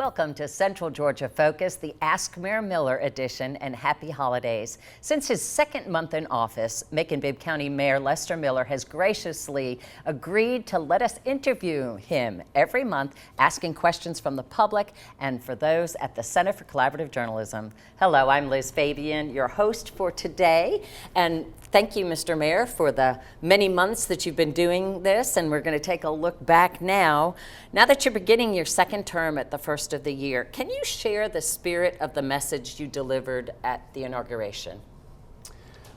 Welcome to Central Georgia Focus, the Ask Mayor Miller edition, and happy holidays. Since his second month in office, Macon-Bibb County Mayor Lester Miller has graciously agreed to let us interview him every month, asking questions from the public and for those at the Center for Collaborative Journalism. Hello, I'm Liz Fabian, your host for today, and thank you, Mr. Mayor, for the many months that you've been doing this, and we're going to take a look back now. Now that you're beginning your second term at the first of the year, can you share the spirit of the message you delivered at the inauguration?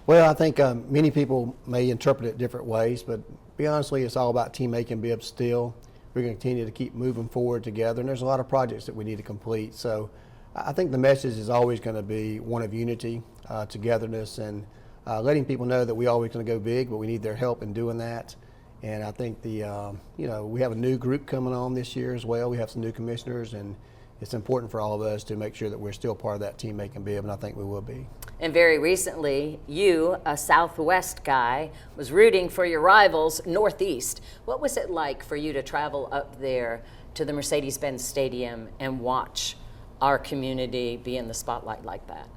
Well, I think many people may interpret it different ways, but be honestly, it's all about Team Macon-Bibb still. We're going to continue to keep moving forward together, and there's a lot of projects that we need to complete. So I think the message is always going to be one of unity, togetherness, and letting people know that we always going to go big, but we need their help in doing that. And I think we have a new group coming on this year as well. We have some new commissioners, and it's important for all of us to make sure that we're still part of that Team Macon-Bibb, and I think we will be. And very recently, you, a Southwest guy, was rooting for your rivals, Northeast. What was it like for you to travel up there to the Mercedes-Benz Stadium and watch our community be in the spotlight like that?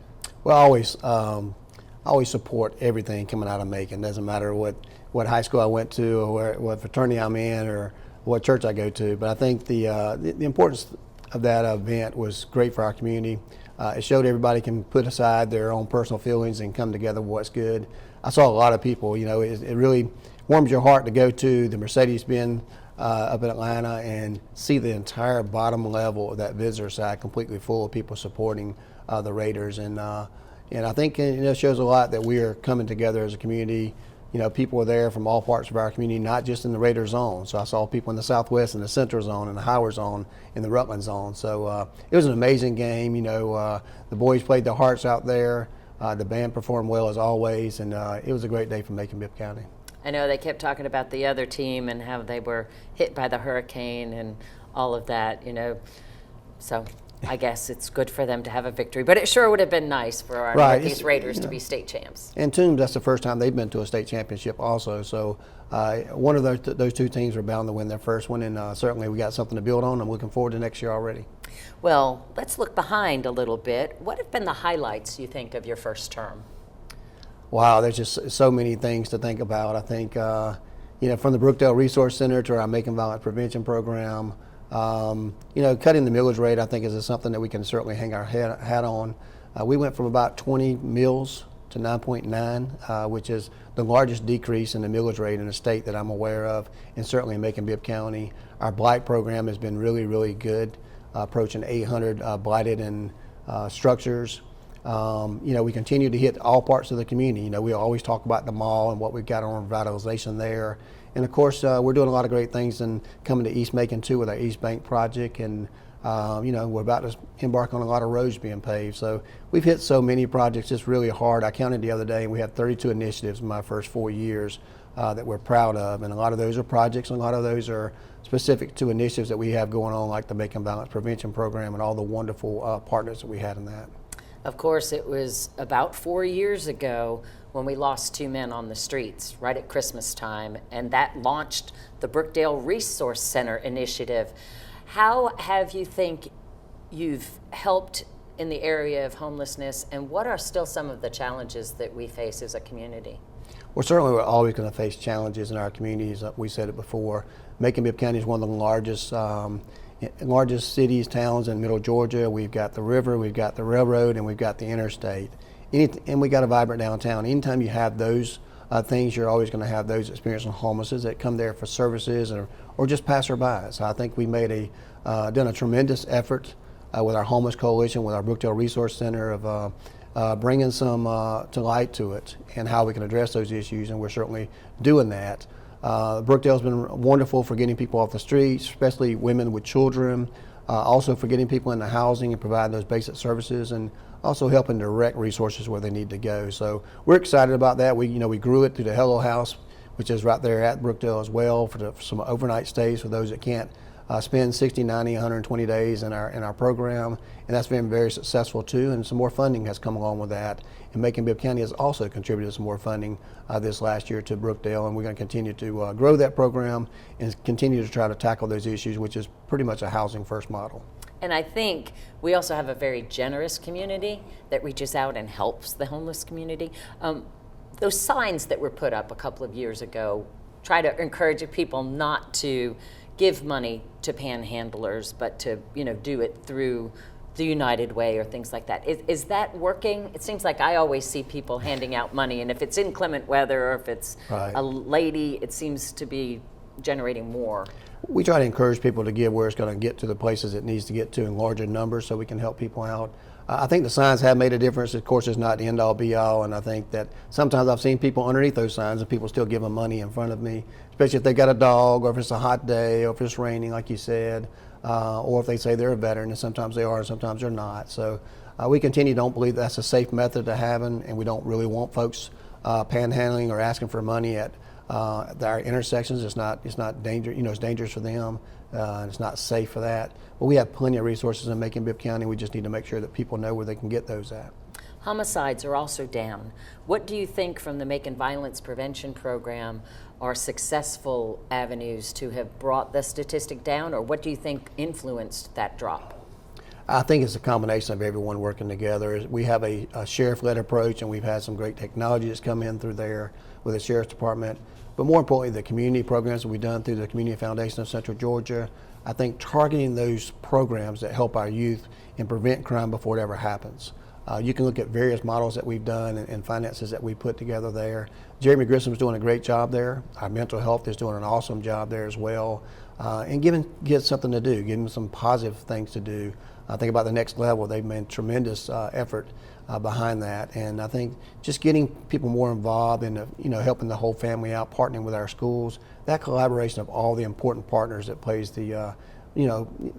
Well, I always support everything coming out of Macon. Doesn't matter what high school I went to, or what fraternity I'm in, or what church I go to. But I think the importance of that event was great for our community. It showed everybody can put aside their own personal feelings and come together with what's good. I saw a lot of people. It really warms your heart to go to the Mercedes-Benz up in Atlanta and see the entire bottom level of that visitor side completely full of people supporting the Raiders. And I think it shows a lot that we are coming together as a community. People are there from all parts of our community, not just in the Raider zone. So I saw people in the Southwest, in the Central zone, in the Howard zone, in the Rutland zone. So it was an amazing game. The boys played their hearts out there. The band performed well as always, and it was a great day for Macon-Bibb County. I know they kept talking about the other team and how they were hit by the hurricane and all of that, So I guess it's good for them to have a victory, but it sure would have been nice for our Northeast Raiders to be state champs. And Toombs, that's the first time they've been to a state championship also. So one of those two teams are bound to win their first one, and certainly we got something to build on. I'm looking forward to next year already. Well, let's look behind a little bit. What have been the highlights, you think, of your first term? Wow, there's just so many things to think about. I think, from the Brookdale Resource Center to our Macon Violence Prevention Program, cutting the millage rate, I think, is something that we can certainly hang our hat on. We went from about 20 mills to 9.9, which is the largest decrease in the millage rate in the state that I'm aware of, and certainly in Macon-Bibb County. Our blight program has been really, really good, approaching 800 blighted and structures. We continue to hit all parts of the community. We always talk about the mall and what we've got on revitalization there. And of course, we're doing a lot of great things and coming to East Macon too with our East Bank project. And, we're about to embark on a lot of roads being paved. So we've hit so many projects just really hard. I counted the other day and we have 32 initiatives in my first 4 years that we're proud of. And a lot of those are projects, and a lot of those are specific to initiatives that we have going on, like the Macon Violence Prevention Program and all the wonderful partners that we had in that. Of course, it was about 4 years ago when we lost 2 men on the streets right at Christmas time, and that launched the Brookdale Resource Center initiative. How have you think you've helped in the area of homelessness, and what are still some of the challenges that we face as a community? Well, certainly we're always going to face challenges in our communities. We said it before. Macon-Bibb County is one of the largest cities, towns in middle Georgia. We've got the river, we've got the railroad, and we've got the interstate. And we got a vibrant downtown. Anytime you have those things, you're always going to have those experiencing homelessness that come there for services or just passerbys. So I think we done a tremendous effort with our homeless coalition, with our Brookdale Resource Center of bringing some to light to it and how we can address those issues, and we're certainly doing that. Brookdale's been wonderful for getting people off the streets, especially women with children, also for getting people into housing and providing those basic services, and also helping direct resources where they need to go. So we're excited about that. We grew it through the Hello House, which is right there at Brookdale as well, for some overnight stays for those that can't spend 60, 90, 120 days in our program, and that's been very successful too, and some more funding has come along with that. And Macon-Bibb County has also contributed some more funding this last year to Brookdale, and we're going to continue to grow that program and continue to try to tackle those issues, which is pretty much a housing first model. And I think we also have a very generous community that reaches out and helps the homeless community. Those signs that were put up a couple of years ago try to encourage people not to give money to panhandlers, but to do it through the United Way or things like that. Is that working? It seems like I always see people handing out money, and if it's inclement weather or if it's Right. a lady, it seems to be generating more. We try to encourage people to give where it's going to get to the places it needs to get to in larger numbers so we can help people out. I think the signs have made a difference. Of course, it's not the end all be all, and I think that sometimes I've seen people underneath those signs and people still give them money in front of me, especially if they got a dog or if it's a hot day or if it's raining, like you said, or if they say they're a veteran, and sometimes they are and sometimes they're not. So we don't believe that's a safe method to having, and we don't really want folks panhandling or asking for money at our intersections. It's not danger. It's dangerous for them. And it's not safe for that. But we have plenty of resources in Macon-Bibb County. We just need to make sure that people know where they can get those at. Homicides are also down. What do you think from the Macon Violence Prevention Program are successful avenues to have brought the statistic down, or what do you think influenced that drop? I think it's a combination of everyone working together. We have a sheriff-led approach, and we've had some great technology that's come in through there with the Sheriff's Department. But more importantly, the community programs that we've done through the Community Foundation of Central Georgia, I think targeting those programs that help our youth and prevent crime before it ever happens. You can look at various models that we've done and finances that we put together there. Jeremy Grissom's doing a great job there. Our mental health is doing an awesome job there as well. And giving kids something to do, giving them some positive things to do. I think about the next level, they've made tremendous effort behind that, and I think just getting people more involved in helping the whole family out, partnering with our schools, that collaboration of all the important partners that plays the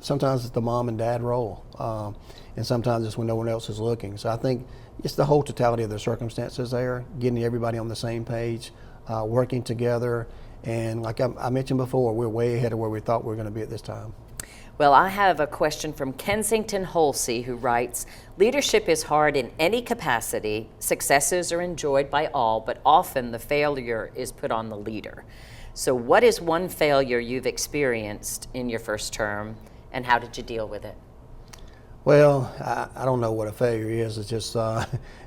sometimes it's the mom and dad role, and sometimes it's when no one else is looking. So I think it's the whole totality of the circumstances there, getting everybody on the same page, working together, and like I mentioned before, we're way ahead of where we thought we were going to be at this time. Well, I have a question from Kensington Holsey, who writes, leadership is hard in any capacity. Successes are enjoyed by all, but often the failure is put on the leader. So what is one failure you've experienced in your first term, and how did you deal with it? Well, I don't know what a failure is. It's just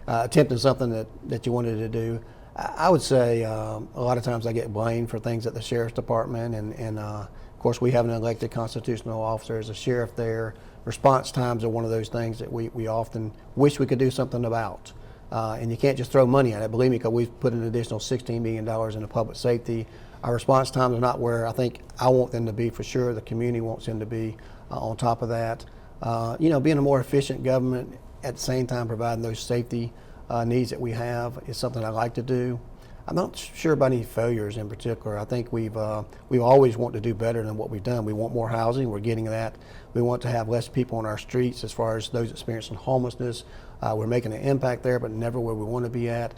attempting something that you wanted to do. I would say a lot of times I get blamed for things at the Sheriff's Department, and of course, we have an elected constitutional officer as a sheriff there. Response times are one of those things that we often wish we could do something about. And you can't just throw money at it. Believe me, because we've put an additional $16 million into public safety. Our response times are not where I think I want them to be for sure. The community wants them to be on top of that. Being a more efficient government at the same time providing those safety needs that we have is something I like to do. I'm not sure about any failures in particular. I think we've always want to do better than what we've done. We want more housing. We're getting that. We want to have less people on our streets as far as those experiencing homelessness. We're making an impact there, but never where we want to be at.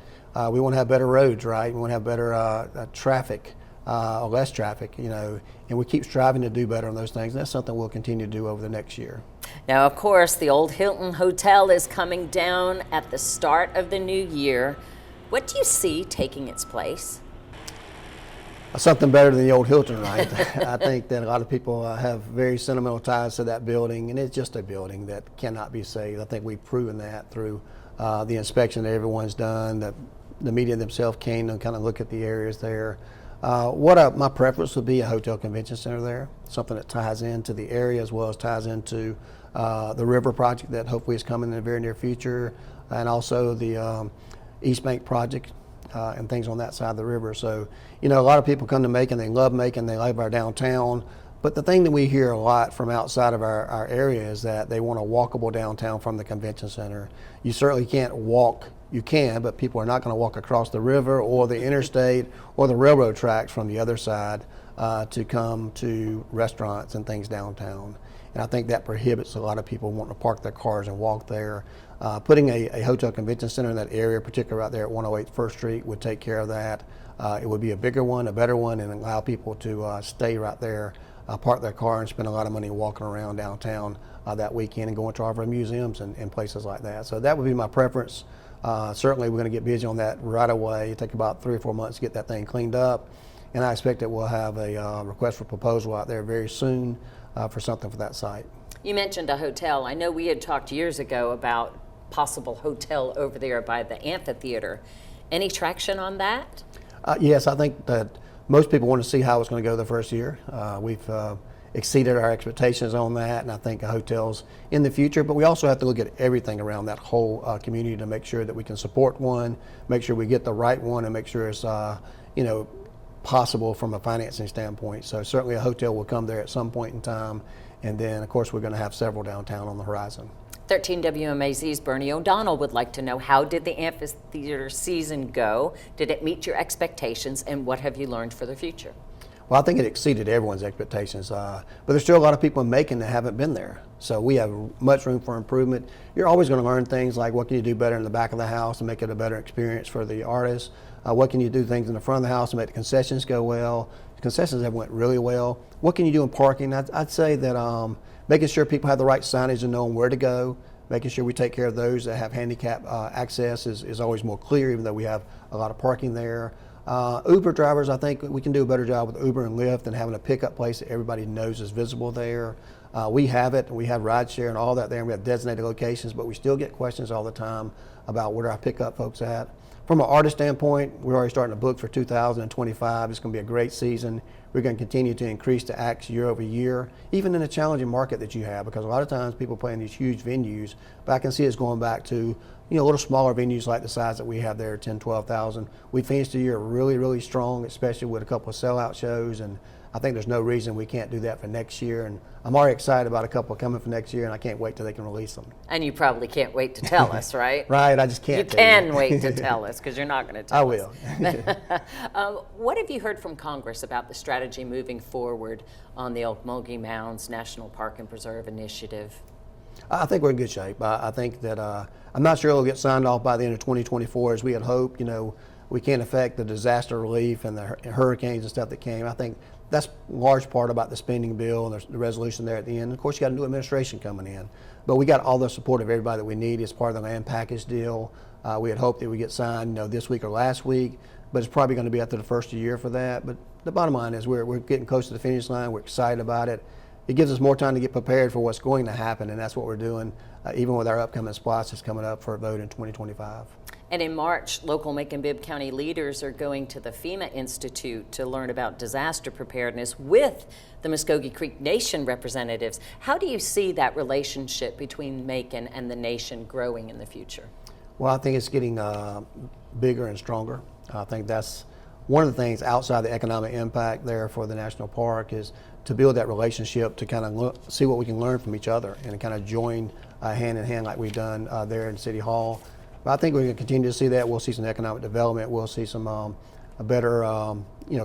We want to have better roads, right? We want to have better traffic, or less traffic, and we keep striving to do better on those things. And that's something we'll continue to do over the next year. Now, of course, the old Hilton Hotel is coming down at the start of the new year. What do you see taking its place? Something better than the old Hilton, right? I think that a lot of people have very sentimental ties to that building, and it's just a building that cannot be saved. I think we've proven that through the inspection that everyone's done, that the media themselves came and kind of look at the areas there. My preference would be a hotel convention center there, something that ties into the area as well as ties into the river project that hopefully is coming in the very near future, and also the East Bank project and things on that side of the river. So, a lot of people come to Macon, they love Macon, they love our downtown, but the thing that we hear a lot from outside of our area is that they want a walkable downtown from the convention center. You certainly can't walk, you can, but people are not going to walk across the river or the interstate or the railroad tracks from the other side to come to restaurants and things downtown. And I think that prohibits a lot of people wanting to park their cars and walk there. Putting a hotel convention center in that area, particularly right there at 108 First Street, would take care of that. It would be a bigger one, a better one, and allow people to stay right there, park their car, and spend a lot of money walking around downtown that weekend and going to all of our museums and places like that. So that would be my preference. Certainly, we're going to get busy on that right away. It'll take about 3 or 4 months to get that thing cleaned up, and I expect that we'll have a request for proposal out there very soon for something for that site. You mentioned a hotel. I know we had talked years ago about possible hotel over there by the amphitheater. Any traction on that? Yes, I think that most people want to see how it's going to go the first year. We've exceeded our expectations on that, and I think hotels in the future, but we also have to look at everything around that whole community to make sure that we can support one, make sure we get the right one, and make sure it's possible from a financing standpoint. So certainly a hotel will come there at some point in time, and then of course we're going to have several downtown on the horizon. 13 WMAZ's Bernie O'Donnell would like to know, how did the amphitheater season go? Did it meet your expectations, and what have you learned for the future? Well, I think it exceeded everyone's expectations, but there's still a lot of people in Macon that haven't been there. So we have much room for improvement. You're always going to learn things like what can you do better in the back of the house to make it a better experience for the artists. What can you do things in the front of the house to make the concessions go well? The concessions have went really well. What can you do in parking? I'd say that making sure people have the right signage and knowing where to go, making sure we take care of those that have handicap access is always more clear, even though we have a lot of parking there. Uber drivers, I think we can do a better job with Uber and Lyft and having a pickup place that everybody knows is visible there. We have it, and we have rideshare and all that there, and we have designated locations, but we still get questions all the time about where our pickup folks at. From an artist standpoint, we're already starting to book for 2025. It's going to be a great season. We're going to continue to increase the acts year over year, even in a challenging market that you have, because a lot of times people play in these huge venues, but I can see us going back to a little smaller venues like the size that we have there, 10, 12,000. We finished the year really, really strong, especially with a couple of sellout shows, and I think there's no reason we can't do that for next year. And I'm already excited about a couple coming for next year, and I can't wait till they can release them. And you probably can't wait to tell us, right? Right, I just can't. You can wait to tell us, because you're not going to tell us. I will. What have you heard from Congress about the strategy moving forward on the Ocmulgee Mounds National Park and Preserve Initiative? I think we're in good shape. I think that I'm not sure it'll get signed off by the end of 2024 as we had hoped. We can't affect the disaster relief and the hurricanes and stuff that came. I think that's a large part about the spending bill and the resolution there at the end. Of course, you got a new administration coming in, but we got all the support of everybody that we need as part of the land package deal. We had hoped that we get signed, this week or last week, but it's probably going to be after the first of the year for that. But the bottom line is we're getting close to the finish line. We're excited about it. It gives us more time to get prepared for what's going to happen, and that's what we're doing, even with our upcoming SPLOST that's coming up for a vote in 2025. And in March, local Macon-Bibb County leaders are going to the FEMA Institute to learn about disaster preparedness with the Muskogee Creek Nation representatives. How do you see that relationship between Macon and the nation growing in the future? Well, I think it's getting bigger and stronger. I think that's one of the things outside the economic impact there for the national park is to build that relationship, to kind of see what we can learn from each other and kind of join hand in hand like we've done there in City Hall. But I think we're going to continue to see that. We'll see some economic development. We'll see some a better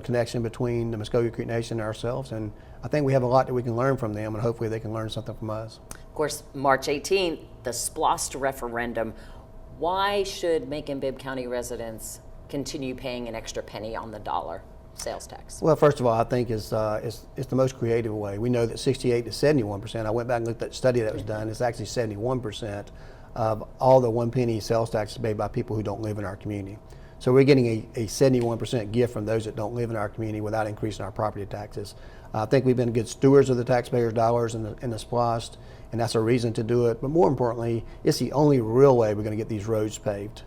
connection between the Muskogee Creek Nation and ourselves. And I think we have a lot that we can learn from them, and hopefully they can learn something from us. Of course, March 18th, the SPLOST referendum. Why should Macon-Bibb County residents continue paying an extra penny on the dollar sales tax? Well, first of all, I think it's the most creative way. We know that 68 to 71%. I went back and looked at the study that was done. It's actually 71% of all the 1 penny sales tax is paid by people who don't live in our community. So we're getting a 71% gift from those that don't live in our community without increasing our property taxes. I think we've been good stewards of the taxpayers' dollars in the SPLOST, and that's a reason to do it. But more importantly, it's the only real way we're going to get these roads paved.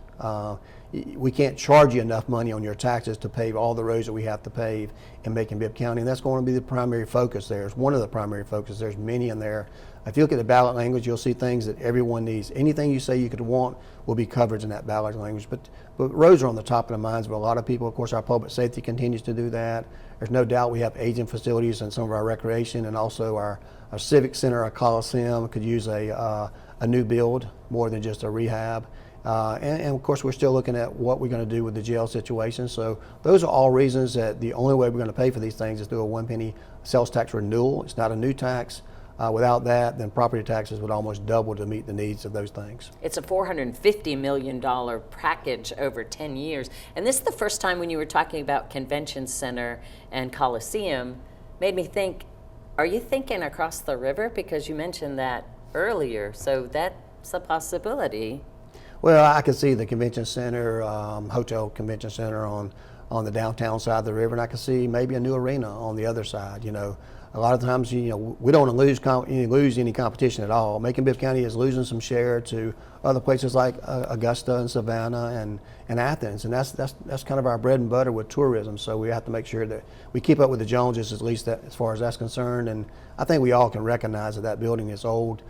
We can't charge you enough money on your taxes to pave all the roads that we have to pave in Macon-Bibb County, and that's going to be the primary focus there. It's one of the primary focuses. There's many in there. If you look at the ballot language, you'll see things that everyone needs. Anything you say you could want will be covered in that ballot language. But roads are on the top of the minds of a lot of people. Of course, our public safety continues to do that. There's no doubt we have aging facilities and some of our recreation, and also our civic center, our Coliseum could use a new build more than just a rehab. And of course, we're still looking at what we're going to do with the jail situation. So those are all reasons that the only way we're going to pay for these things is through a 1 penny sales tax renewal. It's not a new tax. Without that, then property taxes would almost double to meet the needs of those things. It's a $450 million package over 10 years. And this is the first time when you were talking about Convention Center and Coliseum, made me think, are you thinking across the river? Because you mentioned that earlier. So that's a possibility. Well, I could see the convention center, hotel convention center on the downtown side of the river, and I could see maybe a new arena on the other side. a lot of times, we don't want to lose any competition at all. Macon-Bibb County is losing some share to other places like Augusta and Savannah and Athens, and that's kind of our bread and butter with tourism. So we have to make sure that we keep up with the Joneses, at least as far as that's concerned. And I think we all can recognize that building is old,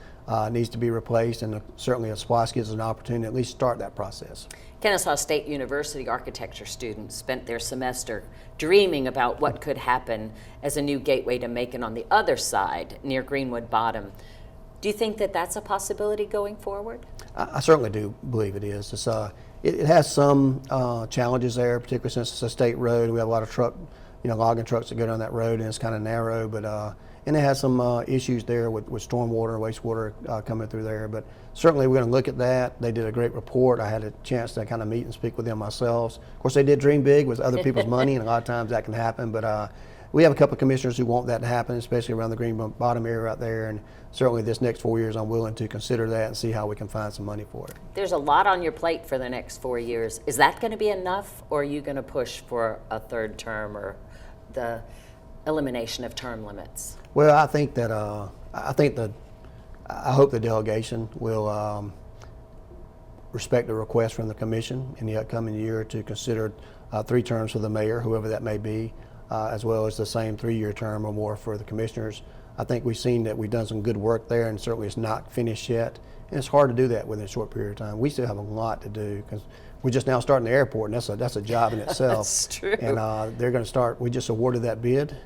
needs to be replaced, and certainly a SPLOST gives us an opportunity to at least start that process. Kennesaw State University architecture students spent their semester dreaming about what could happen as a new gateway to Macon on the other side near Greenwood Bottom. Do you think that that's a possibility going forward? I certainly do believe it is. It has some challenges there, particularly since it's a state road. We have a lot of logging trucks that go down that road, and it's kind of narrow. But and it has some issues there with stormwater and wastewater coming through there. But certainly we're going to look at that. They did a great report. I had a chance to kind of meet and speak with them myself. Of course, they did dream big with other people's money, and a lot of times that can happen. But we have a couple of commissioners who want that to happen, especially around the Greenwood Bottom area out there. And certainly this next 4 years, I'm willing to consider that and see how we can find some money for it. There's a lot on your plate for the next 4 years. Is that going to be enough, or are you going to push for a third term or the elimination of term limits? Well, I think that I hope the delegation will respect the request from the commission in the upcoming year to consider 3 terms for the mayor, whoever that may be, as well as the same 3-year term or more for the commissioners. I think we've seen that we've done some good work there, and certainly it's not finished yet. And it's hard to do that within a short period of time. We still have a lot to do because we're just now starting the airport, and that's a job in itself. That's true. And they're going to start. We just awarded that bid,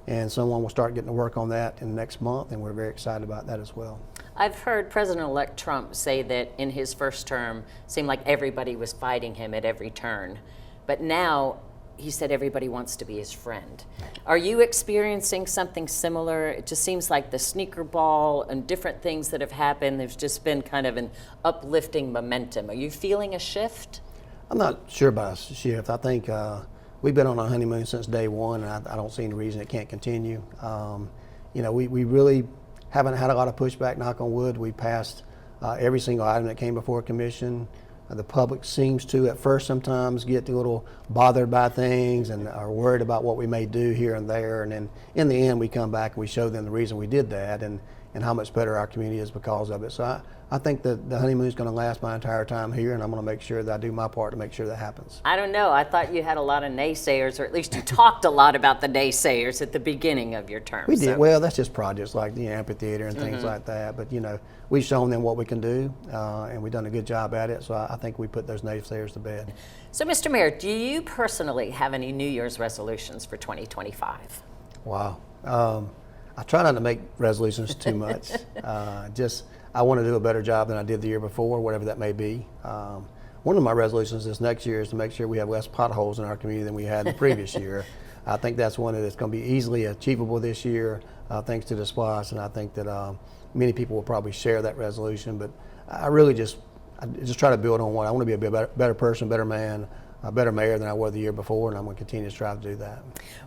and someone will start getting to work on that in the next month, and we're very excited about that as well. I've heard President-elect Trump say that in his first term, it seemed like everybody was fighting him at every turn. But now, he said everybody wants to be his friend. Are you experiencing something similar? It just seems like the sneaker ball and different things that have happened, there's just been kind of an uplifting momentum. Are you feeling a shift? I'm not sure about a shift. I think we've been on a honeymoon since day one, and I don't see any reason it can't continue. We really haven't had a lot of pushback, knock on wood. We passed every single item that came before commission. The public seems to, at first, sometimes get a little bothered by things and are worried about what we may do here and there. And then in the end, we come back and we show them the reason we did that and how much better our community is because of it. So I think that the honeymoon is going to last my entire time here, and I'm going to make sure that I do my part to make sure that happens. I don't know. I thought you had a lot of naysayers, or at least you talked a lot about the naysayers at the beginning of your term. We did. Well, that's just projects like the amphitheater and things like that. But, we've shown them what we can do, and we've done a good job at it. So I think we put those naysayers to bed. So, Mr. Mayor, do you personally have any New Year's resolutions for 2025? Wow. I try not to make resolutions too much. I want to do a better job than I did the year before, whatever that may be. One of my resolutions this next year is to make sure we have less potholes in our community than we had the previous year. I think that's one that's going to be easily achievable this year, thanks to the SPLOST, and I think that many people will probably share that resolution. But I just try to build on one. I want to be a better person, better man, a better mayor than I was the year before, and I'm going to continue to strive to do that.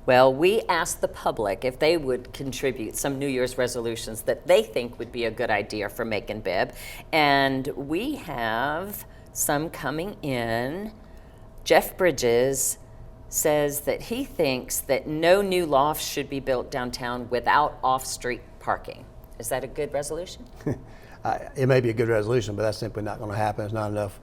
Well, we asked the public if they would contribute some New Year's resolutions that they think would be a good idea for Macon-Bibb, and we have some coming in. Jeff Bridges says that he thinks that no new lofts should be built downtown without off-street parking. Is that a good resolution? It may be a good resolution, but that's simply not going to happen. It's not enough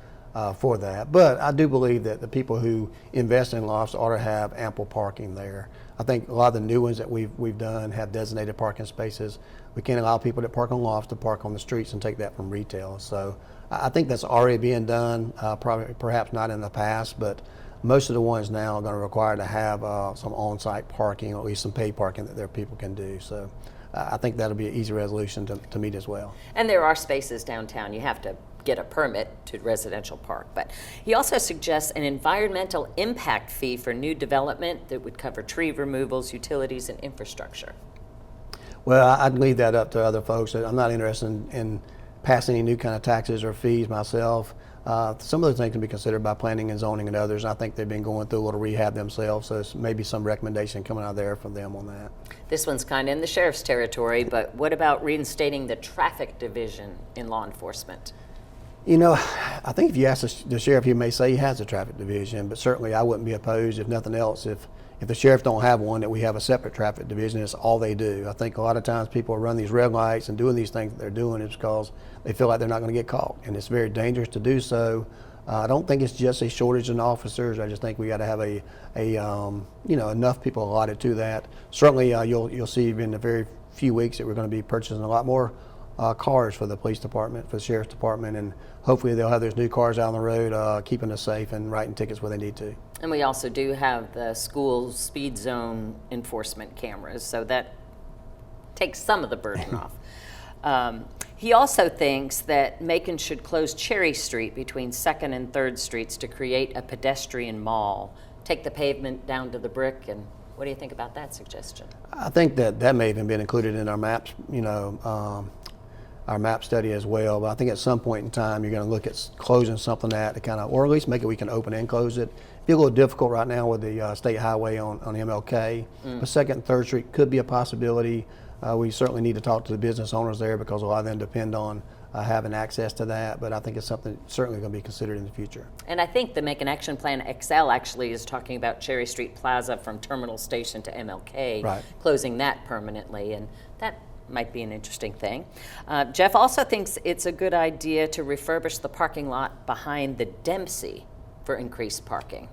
for that. But I do believe that the people who invest in lofts ought to have ample parking there. I think a lot of the new ones that we've done have designated parking spaces. We can't allow people that park on lofts to park on the streets and take that from retail. So I think that's already being done, perhaps not in the past, but most of the ones now are going to require to have some on-site parking, or at least some paid parking that their people can do. So I think that'll be an easy resolution to meet as well. And there are spaces downtown. You have to get a permit to residential park. But he also suggests an environmental impact fee for new development that would cover tree removals, utilities, and infrastructure. Well, I'd leave that up to other folks. I'm not interested in passing any new kind of taxes or fees myself. Some of those things can be considered by planning and zoning and others. I think they've been going through a little rehab themselves, so it's maybe some recommendation coming out there from them on that. This one's kind of in the sheriff's territory, but what about reinstating the traffic division in law enforcement? I think if you ask the sheriff, he may say he has a traffic division, but certainly I wouldn't be opposed, if nothing else, if if the sheriff don't have one, that we have a separate traffic division. It's all they do. I think a lot of times people run these red lights and doing these things that they're doing is because they feel like they're not going to get caught, and it's very dangerous to do so. I don't think it's just a shortage in officers. I just think we got to have enough people allotted to that. Certainly, you'll see in a very few weeks that we're going to be purchasing a lot more cars for the police department, for the sheriff's department, and hopefully they'll have those new cars out on the road, keeping us safe and writing tickets where they need to. And we also do have the school speed zone enforcement cameras, so that takes some of the burden off. He also thinks that Macon should close Cherry Street between 2nd and 3rd Streets to create a pedestrian mall. Take the pavement down to the brick, and what do you think about that suggestion? I think that may have even been included in our maps, our map study as well. But I think at some point in time, you're going to look at closing something to kind of, or at least make it we can open and close it. It'd be a little difficult right now with the state highway on MLK. But 2nd and 3rd Street could be a possibility. We certainly need to talk to the business owners there because a lot of them depend on having access to that, but I think it's something certainly going to be considered in the future. And I think the Macon Action Plan XL actually is talking about Cherry Street Plaza from Terminal Station to MLK, right, closing that permanently, and that might be an interesting thing. Jeff also thinks it's a good idea to refurbish the parking lot behind the Dempsey for increased parking.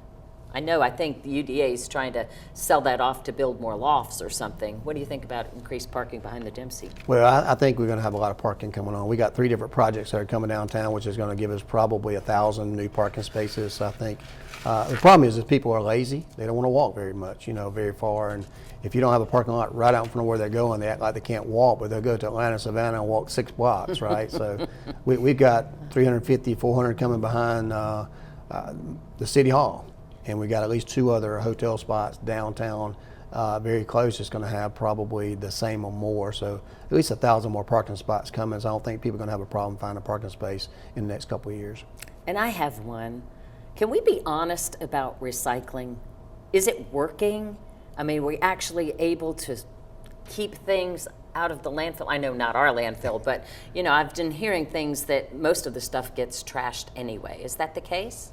I think the UDA is trying to sell that off to build more lofts or something. What do you think about increased parking behind the Dempsey? Well, I think we're going to have a lot of parking coming on. We got 3 different projects that are coming downtown, which is going to give us probably 1,000 new parking spaces. So I think the problem is that people are lazy. They don't want to walk very much, very far. And if you don't have a parking lot right out in front of where they're going, they act like they can't walk, but they'll go to Atlanta, Savannah, and walk 6 blocks, right? So we've got 350, 400 coming behind the City Hall. And we got at least 2 other hotel spots downtown, very close. It's going to have probably the same or more. So at least 1,000 more parking spots coming. So I don't think people are going to have a problem finding a parking space in the next couple of years. And I have one. Can we be honest about recycling? Is it working? I mean, are we actually able to keep things out of the landfill? I know not our landfill, but I've been hearing things that most of the stuff gets trashed anyway. Is that the case?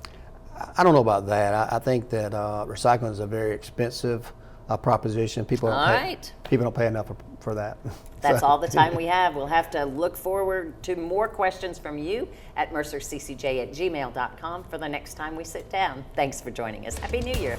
I don't know about that. I think that recycling is a very expensive proposition. People don't pay enough for that. That's all the time we have. We'll have to look forward to more questions from you at mercerccj@gmail.com for the next time we sit down. Thanks for joining us. Happy New Year.